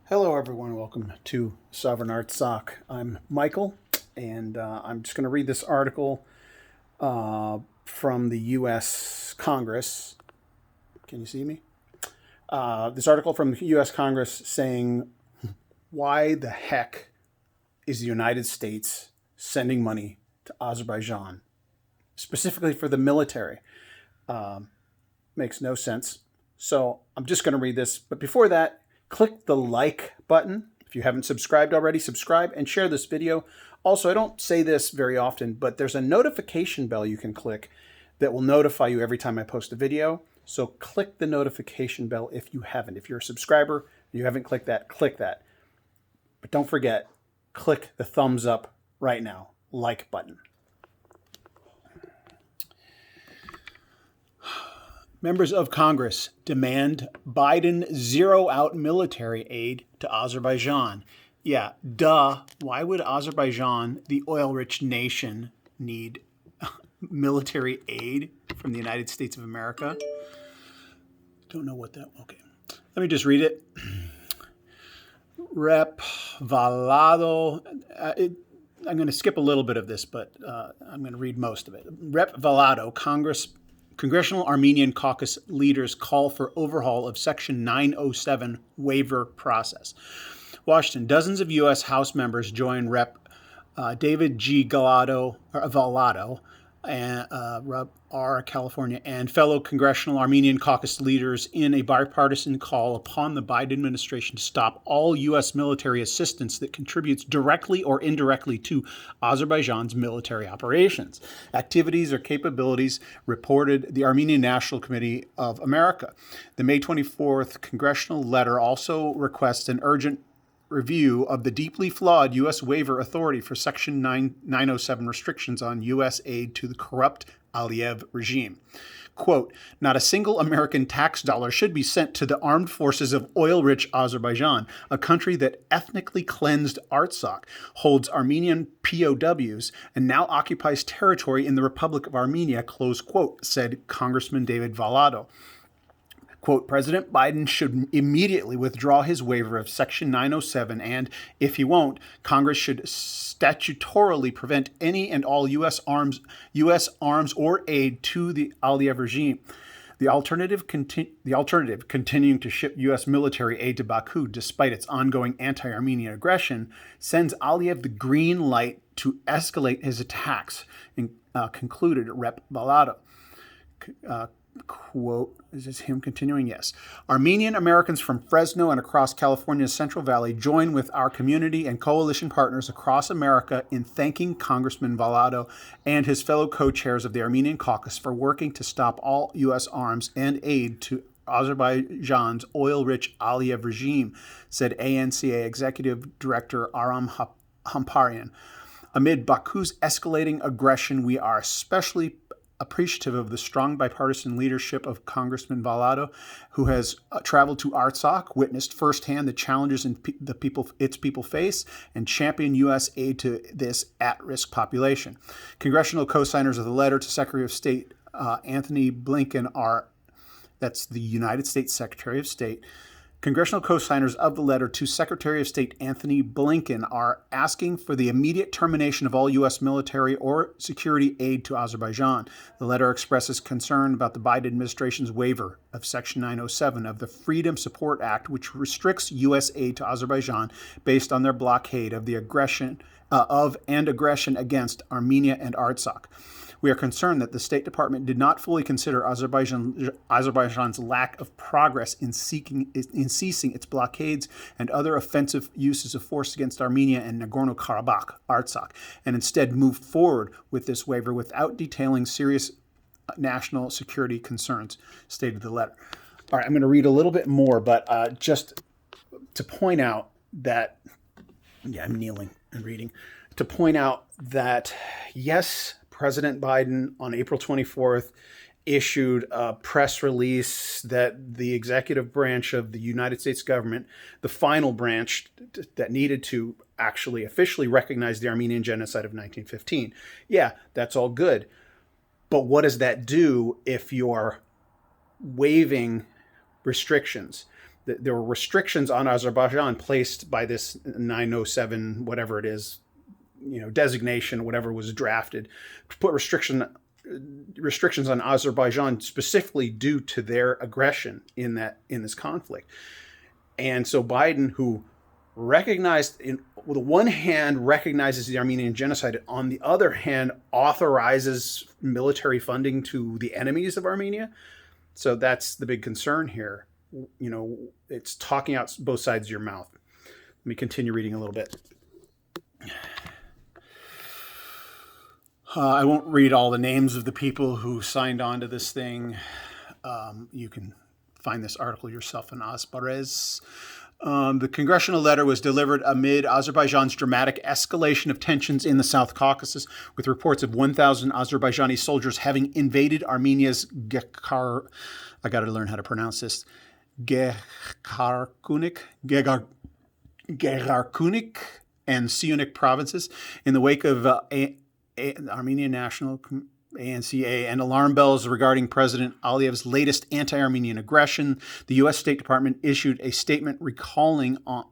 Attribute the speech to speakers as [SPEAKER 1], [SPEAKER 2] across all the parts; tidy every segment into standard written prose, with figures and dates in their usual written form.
[SPEAKER 1] Hello everyone, welcome to Sovereign Artsakh. I'm Michael, and I'm just going to read this article from the U.S. Congress. Can you see me? This article from the U.S. Congress saying, why the heck is the United States sending money to Azerbaijan, specifically for the military? Makes no sense. So I'm just going to read this, but before that, click the like button. If you haven't subscribed already, subscribe and share this video. Also, I don't say this very often, but there's a notification bell you can click that will notify you every time I post a video. So click the notification bell if you haven't. If you're a subscriber and you haven't clicked that, click that. But don't forget, click the thumbs up right now, like button. Members of Congress demand Biden zero out military aid to Azerbaijan. Yeah, duh. Why would Azerbaijan, the oil-rich nation, need military aid from the United States of America? Don't know what that... Okay. Let me just read it. Rep. Valado... I'm going to skip a little bit of this, but I'm going to read most of it. Rep. Valado, Congressional Armenian Caucus leaders call for overhaul of Section 907 waiver process. Washington, dozens of U.S. House members join Rep. David G. Valado, California, and fellow Congressional Armenian Caucus leaders in a bipartisan call upon the Biden administration to stop all U.S. military assistance that contributes directly or indirectly to Azerbaijan's military operations, activities, or capabilities, reported the Armenian National Committee of America. The May 24th congressional letter also requests an urgent review of the deeply flawed U.S. waiver authority for Section 907 restrictions on U.S. aid to the corrupt Aliyev regime. Quote, not a single American tax dollar should be sent to the armed forces of oil-rich Azerbaijan, a country that ethnically cleansed Artsakh, holds Armenian POWs, and now occupies territory in the Republic of Armenia, close quote, said Congressman David Valado. Quote, President Biden should immediately withdraw his waiver of Section 907 and, if he won't, Congress should statutorily prevent any and all U.S. arms or aid to the Aliyev regime. The alternative, continuing to ship U.S. military aid to Baku despite its ongoing anti-Armenian aggression, sends Aliyev the green light to escalate his attacks, concluded Rep. Valado. Quote, is this him continuing? Yes. Armenian Americans from Fresno and across California's Central Valley join with our community and coalition partners across America in thanking Congressman Valado and his fellow co-chairs of the Armenian Caucus for working to stop all U.S. arms and aid to Azerbaijan's oil-rich Aliyev regime, said ANCA Executive Director Aram Hamparian. Amid Baku's escalating aggression, we are especially appreciative of the strong bipartisan leadership of Congressman Valado, who has traveled to Artsakh, witnessed firsthand the challenges its people face, and championed U.S. aid to this at-risk population. Congressional co-signers of the letter to Secretary of State Anthony Blinken that's the United States Secretary of State. Congressional co-signers of the letter to Secretary of State Anthony Blinken are asking for the immediate termination of all U.S. military or security aid to Azerbaijan. The letter expresses concern about the Biden administration's waiver of Section 907 of the Freedom Support Act, which restricts U.S. aid to Azerbaijan based on their blockade of the aggression against Armenia and Artsakh. We are concerned that the State Department did not fully consider Azerbaijan's lack of progress in ceasing its blockades and other offensive uses of force against Armenia and Nagorno-Karabakh, Artsakh, and instead moved forward with this waiver without detailing serious national security concerns, stated the letter. All right, I'm going to read a little bit more, but just to point out that, I'm kneeling and reading, to point out that, yes, President Biden on April 24th issued a press release that the executive branch of the United States government, the final branch that needed to actually officially recognize the Armenian genocide of 1915. Yeah, that's all good. But what does that do if you're waiving restrictions? there were restrictions on Azerbaijan placed by this 907, whatever it is, designation, whatever was drafted, to put restrictions on Azerbaijan specifically due to their aggression in this conflict. And so Biden, who recognized, with one hand, recognizes the Armenian genocide, on the other hand, authorizes military funding to the enemies of Armenia. So that's the big concern here. It's talking out both sides of your mouth. Let me continue reading a little bit. I won't read all the names of the people who signed on to this thing. You can find this article yourself in Asbarez. The congressional letter was delivered amid Azerbaijan's dramatic escalation of tensions in the South Caucasus, with reports of 1,000 Azerbaijani soldiers having invaded Armenia's I got to learn how to pronounce this, Gegarkunik and Siunik provinces in the wake of Armenian National ANCA and alarm bells regarding President Aliyev's latest anti-Armenian aggression. The U.S. State Department issued a statement calling on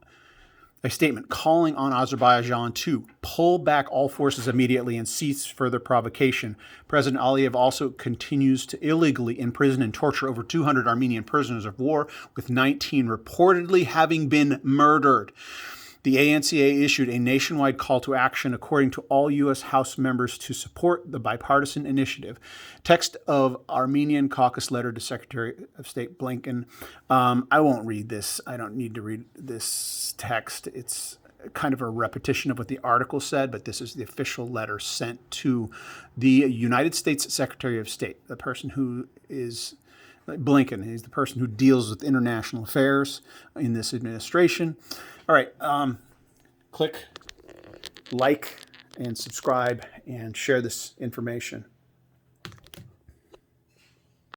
[SPEAKER 1] Azerbaijan to pull back all forces immediately and cease further provocation. President Aliyev also continues to illegally imprison and torture over 200 Armenian prisoners of war, with 19 reportedly having been murdered. The ANCA issued a nationwide call to action, according to all U.S. House members, to support the bipartisan initiative. Text of Armenian caucus letter to Secretary of State Blinken. I won't read this. I don't need to read this text. It's kind of a repetition of what the article said, but this is the official letter sent to the United States Secretary of State, the person who is Blinken. He's the person who deals with international affairs in this administration. All right, click like and subscribe and share this information.